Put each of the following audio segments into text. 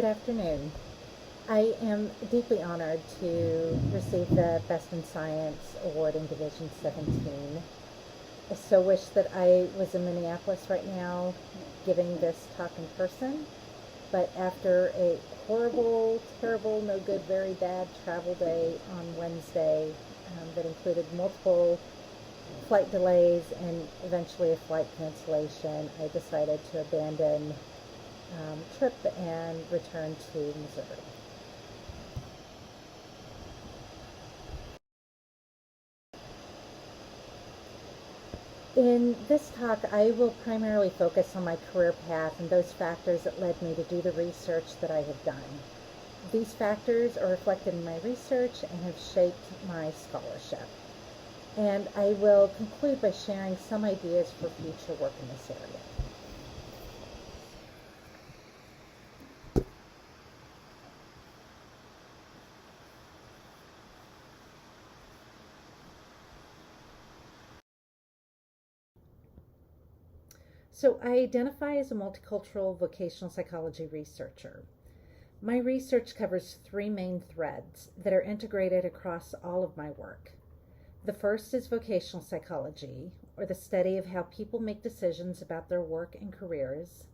Good afternoon. I am deeply honored to receive the Best in Science Award in Division 17. I so wish that I was in Minneapolis right now giving this talk in person, but after a horrible, terrible, no good, very bad travel day on Wednesday that included multiple flight delays and eventually a flight cancellation, I decided to abandon trip and return to Missouri. In this talk, I will primarily focus on my career path and those factors that led me to do the research that I have done. These factors are reflected in my research and have shaped my scholarship. And I will conclude by sharing some ideas for future work in this area. So I identify as a multicultural vocational psychology researcher. My research covers three main threads that are integrated across all of my work. The first is vocational psychology, or the study of how people make decisions about their work and careers.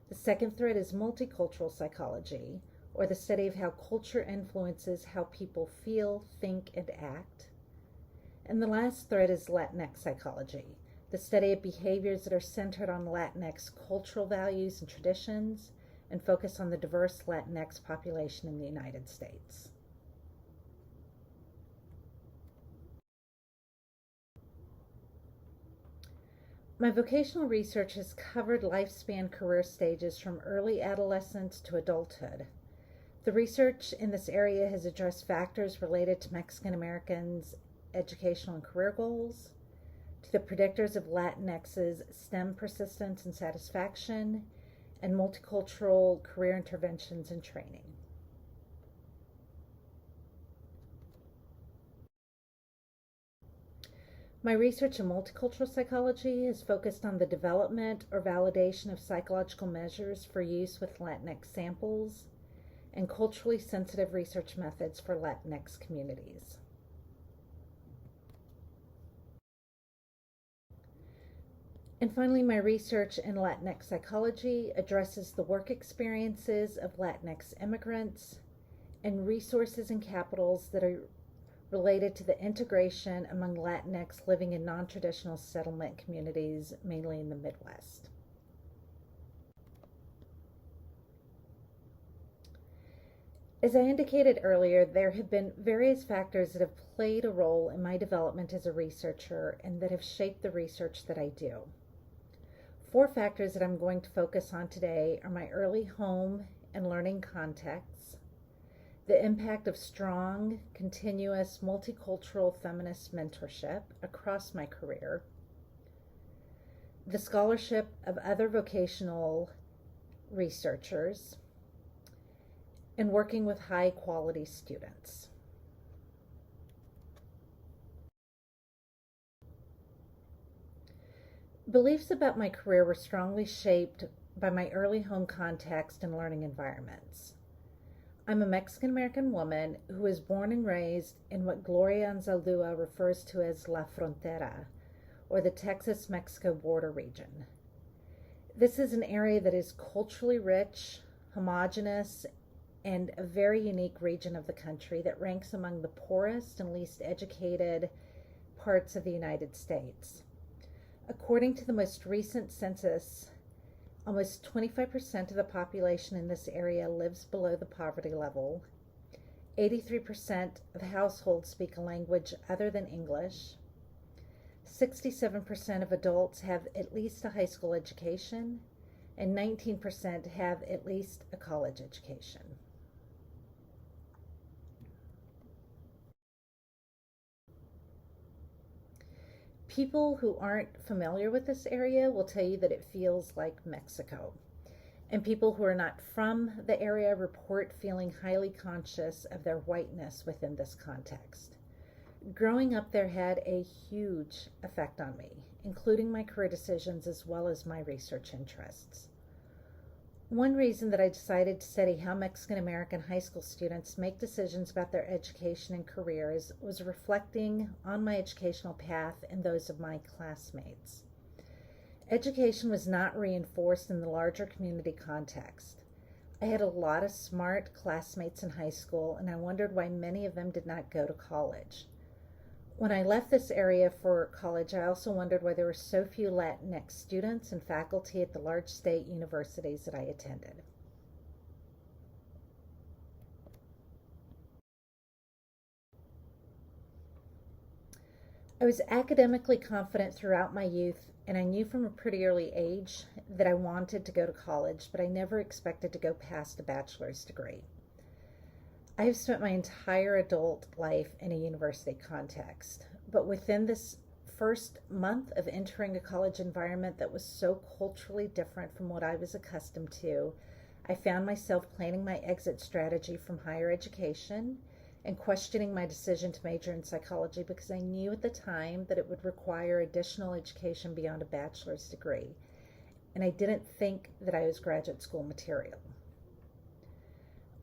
The second thread is multicultural psychology, or the study of how culture influences how people feel, think, and act. And the last thread is Latinx psychology, the study of behaviors that are centered on Latinx cultural values and traditions and focus on the diverse Latinx population in the United States. My vocational research has covered lifespan career stages from early adolescence to adulthood. The research in this area has addressed factors related to Mexican Americans' educational and career goals, to the predictors of Latinx's STEM persistence and satisfaction, and multicultural career interventions and training. My research in multicultural psychology is focused on the development or validation of psychological measures for use with Latinx samples and culturally sensitive research methods for Latinx communities. And finally, my research in Latinx psychology addresses the work experiences of Latinx immigrants and resources and capitals that are related to the integration among Latinx living in non-traditional settlement communities, mainly in the Midwest. As I indicated earlier, there have been various factors that have played a role in my development as a researcher and that have shaped the research that I do. Four factors that I'm going to focus on today are my early home and learning contexts, the impact of strong, continuous, multicultural feminist mentorship across my career, the scholarship of other vocational researchers, and working with high-quality students. Beliefs about my career were strongly shaped by my early home context and learning environments. I'm a Mexican-American woman who was born and raised in what Gloria Anzaldúa refers to as La Frontera, or the Texas-Mexico border region. This is an area that is culturally rich, homogeneous, and a very unique region of the country that ranks among the poorest and least educated parts of the United States. According to the most recent census, almost 25% of the population in this area lives below the poverty level. 83% of households speak a language other than English. 67% of adults have at least a high school education, and 19% have at least a college education. People who aren't familiar with this area will tell you that it feels like Mexico. And people who are not from the area report feeling highly conscious of their whiteness within this context. Growing up there had a huge effect on me, including my career decisions as well as my research interests. One reason that I decided to study how Mexican American high school students make decisions about their education and careers was reflecting on my educational path and those of my classmates. Education was not reinforced in the larger community context. I had a lot of smart classmates in high school, and I wondered why many of them did not go to college. When I left this area for college, I also wondered why there were so few Latinx students and faculty at the large state universities that I attended. I was academically confident throughout my youth, and I knew from a pretty early age that I wanted to go to college, but I never expected to go past a bachelor's degree. I have spent my entire adult life in a university context, but within this first month of entering a college environment that was so culturally different from what I was accustomed to, I found myself planning my exit strategy from higher education and questioning my decision to major in psychology because I knew at the time that it would require additional education beyond a bachelor's degree, and I didn't think that I was graduate school material.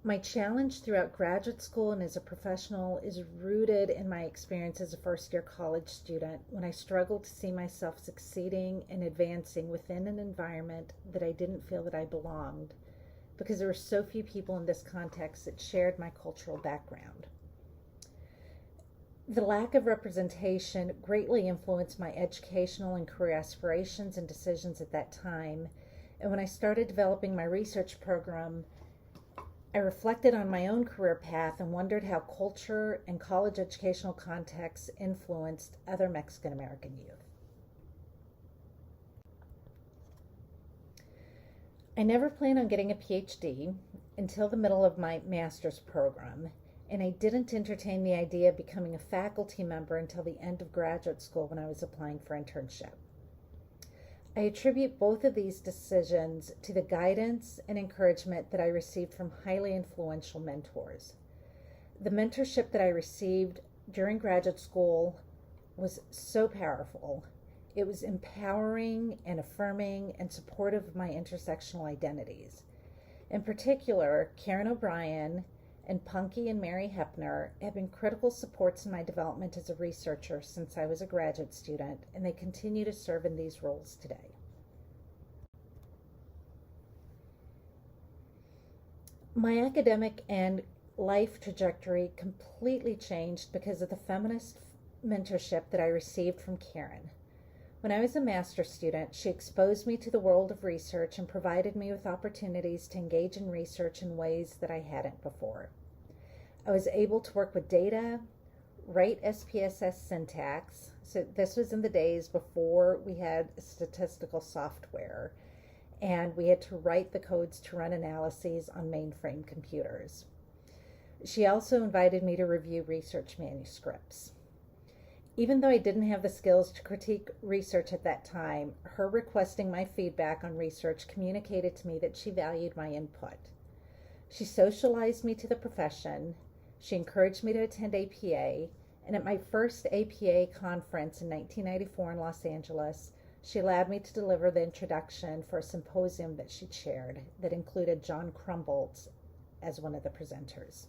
My challenge throughout graduate school and as a professional is rooted in my experience as a first-year college student when I struggled to see myself succeeding and advancing within an environment that I didn't feel that I belonged because there were so few people in this context that shared my cultural background. The lack of representation greatly influenced my educational and career aspirations and decisions at that time, and when I started developing my research program, I reflected on my own career path and wondered how culture and college educational contexts influenced other Mexican American youth. I never planned on getting a PhD until the middle of my master's program, and I didn't entertain the idea of becoming a faculty member until the end of graduate school when I was applying for internship. I attribute both of these decisions to the guidance and encouragement that I received from highly influential mentors. The mentorship that I received during graduate school was so powerful. It was empowering and affirming and supportive of my intersectional identities. In particular, Karen O'Brien and Punky and Mary Hepner have been critical supports in my development as a researcher since I was a graduate student, and they continue to serve in these roles today. My academic and life trajectory completely changed because of the feminist mentorship that I received from Karen. When I was a master's student, she exposed me to the world of research and provided me with opportunities to engage in research in ways that I hadn't before. I was able to work with data, write SPSS syntax. So this was in the days before we had statistical software, and we had to write the codes to run analyses on mainframe computers. She also invited me to review research manuscripts. Even though I didn't have the skills to critique research at that time, her requesting my feedback on research communicated to me that she valued my input. She socialized me to the profession, she encouraged me to attend APA, and at my first APA conference in 1994 in Los Angeles, she allowed me to deliver the introduction for a symposium that she chaired that included John Crumboltz as one of the presenters.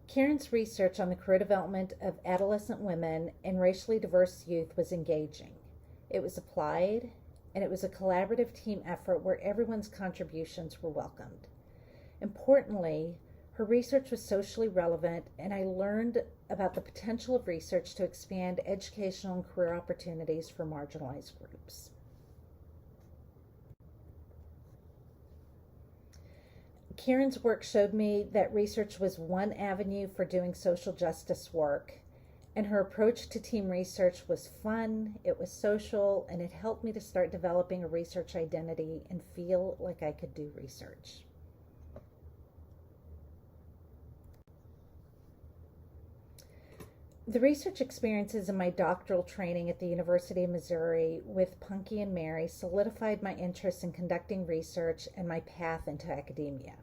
Karen's research on the career development of adolescent women and racially diverse youth was engaging. It was applied, and it was a collaborative team effort where everyone's contributions were welcomed. Importantly, her research was socially relevant, and I learned about the potential of research to expand educational and career opportunities for marginalized groups. Karen's work showed me that research was one avenue for doing social justice work, and her approach to team research was fun, it was social, and it helped me to start developing a research identity and feel like I could do research. The research experiences in my doctoral training at the University of Missouri with Punky and Mary solidified my interest in conducting research and my path into academia.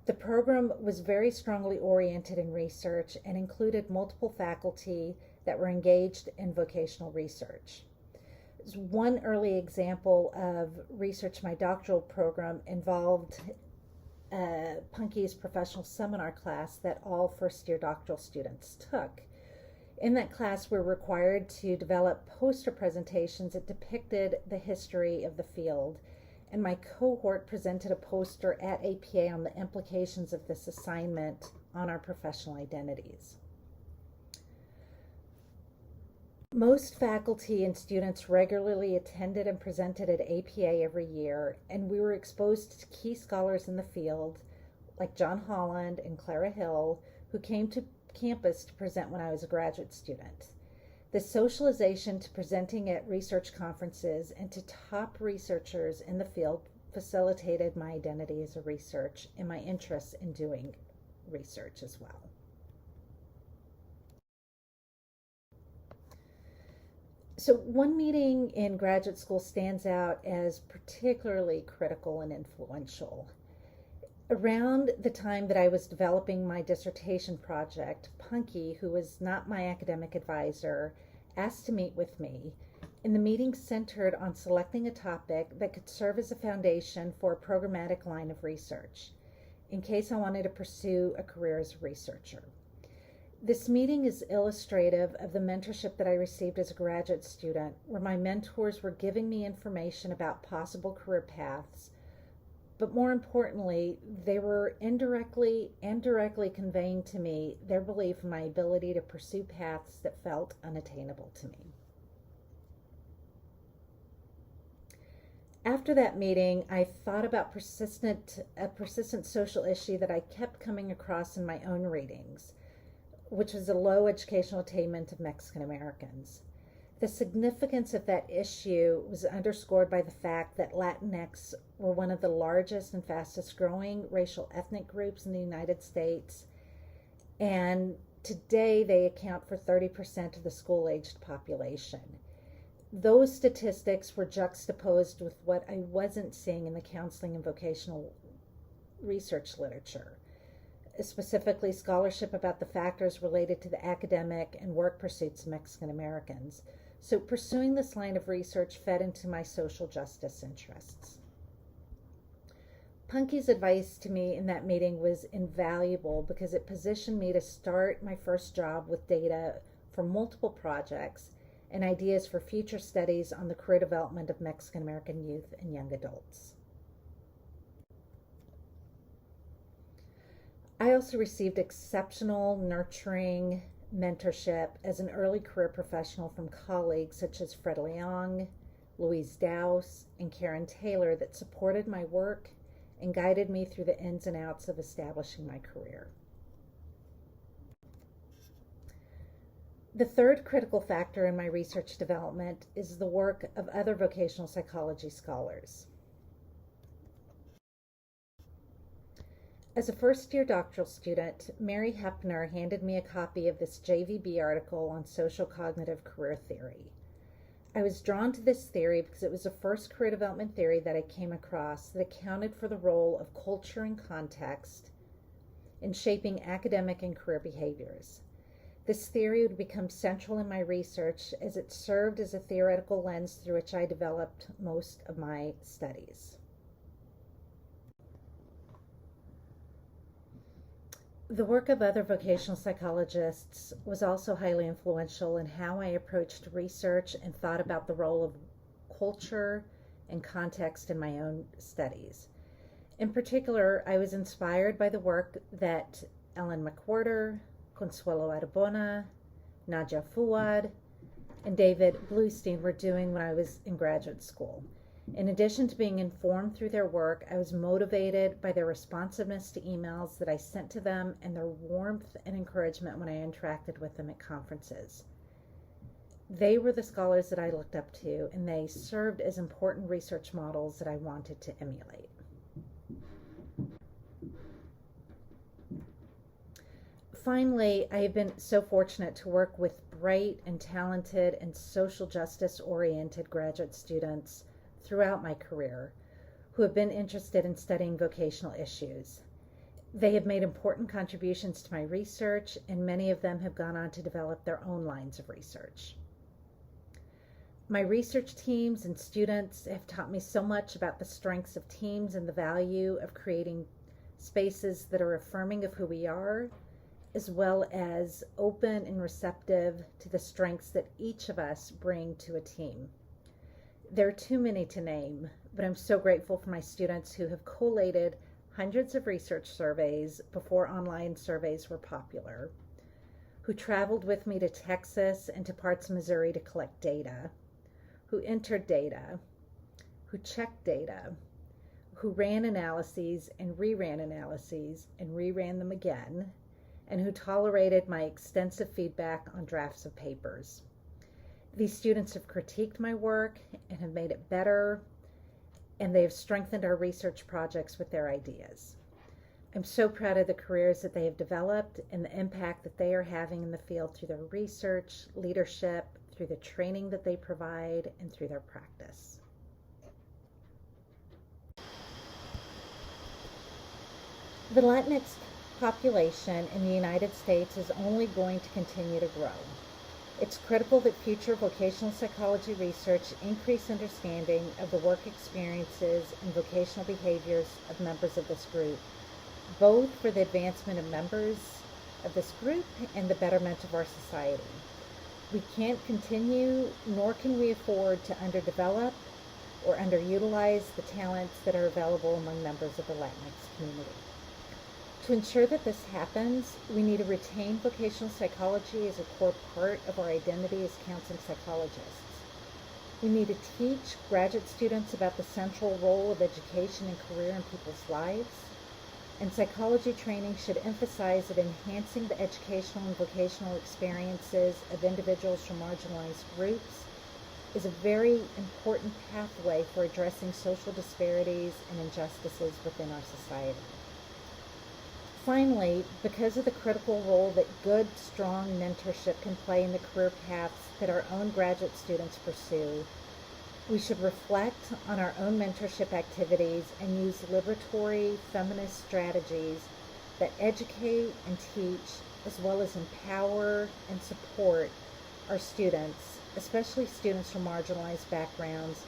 The program was very strongly oriented in research and included multiple faculty that were engaged in vocational research. One early example of research my doctoral program involved Punky's professional seminar class that all first-year doctoral students took. In that class, we're required to develop poster presentations that depicted the history of the field, and my cohort presented a poster at APA on the implications of this assignment on our professional identities. Most faculty and students regularly attended and presented at APA every year, and we were exposed to key scholars in the field, like John Holland and Clara Hill, who came to campus to present when I was a graduate student. The socialization to presenting at research conferences and to top researchers in the field facilitated my identity as a researcher and my interest in doing research as well. So one meeting in graduate school stands out as particularly critical and influential. Around the time that I was developing my dissertation project, Punky, who was not my academic advisor, asked to meet with me, and the meeting centered on selecting a topic that could serve as a foundation for a programmatic line of research, in case I wanted to pursue a career as a researcher. This meeting is illustrative of the mentorship that I received as a graduate student, where my mentors were giving me information about possible career paths, but more importantly, they were indirectly and directly conveying to me their belief in my ability to pursue paths that felt unattainable to me. After that meeting, I thought about a persistent social issue that I kept coming across in my own readings, which was the low educational attainment of Mexican Americans. The significance of that issue was underscored by the fact that Latinx were one of the largest and fastest growing racial ethnic groups in the United States, and today they account for 30% of the school-aged population. Those statistics were juxtaposed with what I wasn't seeing in the counseling and vocational research literature, specifically scholarship about the factors related to the academic and work pursuits of Mexican Americans. So pursuing this line of research fed into my social justice interests. Punky's advice to me in that meeting was invaluable because it positioned me to start my first job with data for multiple projects and ideas for future studies on the career development of Mexican American youth and young adults. I also received exceptional, nurturing mentorship as an early career professional from colleagues such as Fred Leong, Louise Dowse, and Karen Taylor that supported my work and guided me through the ins and outs of establishing my career. The third critical factor in my research development is the work of other vocational psychology scholars. As a first-year doctoral student, Mary Hepner handed me a copy of this JVB article on social cognitive career theory. I was drawn to this theory because it was the first career development theory that I came across that accounted for the role of culture and context in shaping academic and career behaviors. This theory would become central in my research as it served as a theoretical lens through which I developed most of my studies. The work of other vocational psychologists was also highly influential in how I approached research and thought about the role of culture and context in my own studies. In particular, I was inspired by the work that Ellen McWhorter, Consuelo Arbona, Nadia Fuad, and David Bluestein were doing when I was in graduate school. In addition to being informed through their work, I was motivated by their responsiveness to emails that I sent to them and their warmth and encouragement when I interacted with them at conferences. They were the scholars that I looked up to, and they served as important research models that I wanted to emulate. Finally, I have been so fortunate to work with bright and talented and social justice-oriented graduate students throughout my career who have been interested in studying vocational issues. They have made important contributions to my research, and many of them have gone on to develop their own lines of research. My research teams and students have taught me so much about the strengths of teams and the value of creating spaces that are affirming of who we are, as well as open and receptive to the strengths that each of us bring to a team. There are too many to name, but I'm so grateful for my students who have collated hundreds of research surveys before online surveys were popular, who traveled with me to Texas and to parts of Missouri to collect data, who entered data, who checked data, who ran analyses and reran them again, and who tolerated my extensive feedback on drafts of papers. These students have critiqued my work and have made it better, and they have strengthened our research projects with their ideas. I'm so proud of the careers that they have developed and the impact that they are having in the field through their research, leadership, through the training that they provide, and through their practice. The Latinx population in the United States is only going to continue to grow. It's critical that future vocational psychology research increase understanding of the work experiences and vocational behaviors of members of this group, both for the advancement of members of this group and the betterment of our society. We can't continue, nor can we afford to underdevelop or underutilize the talents that are available among members of the Latinx community. To ensure that this happens, we need to retain vocational psychology as a core part of our identity as counseling psychologists. We need to teach graduate students about the central role of education and career in people's lives. And psychology training should emphasize that enhancing the educational and vocational experiences of individuals from marginalized groups is a very important pathway for addressing social disparities and injustices within our society. Finally, because of the critical role that good, strong mentorship can play in the career paths that our own graduate students pursue, we should reflect on our own mentorship activities and use liberatory feminist strategies that educate and teach, as well as empower and support our students, especially students from marginalized backgrounds,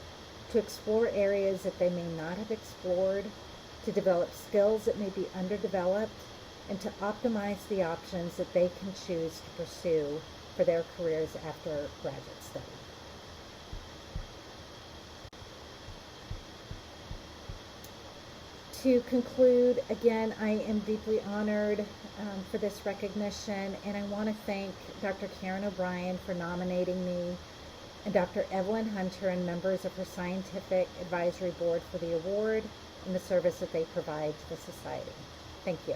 to explore areas that they may not have explored, to develop skills that may be underdeveloped, and to optimize the options that they can choose to pursue for their careers after graduate study. To conclude, again, I am deeply honored for this recognition, and I want to thank Dr. Karen O'Brien for nominating me, and Dr. Evelyn Hunter and members of her Scientific Advisory Board for the award and the service that they provide to the Society. Thank you.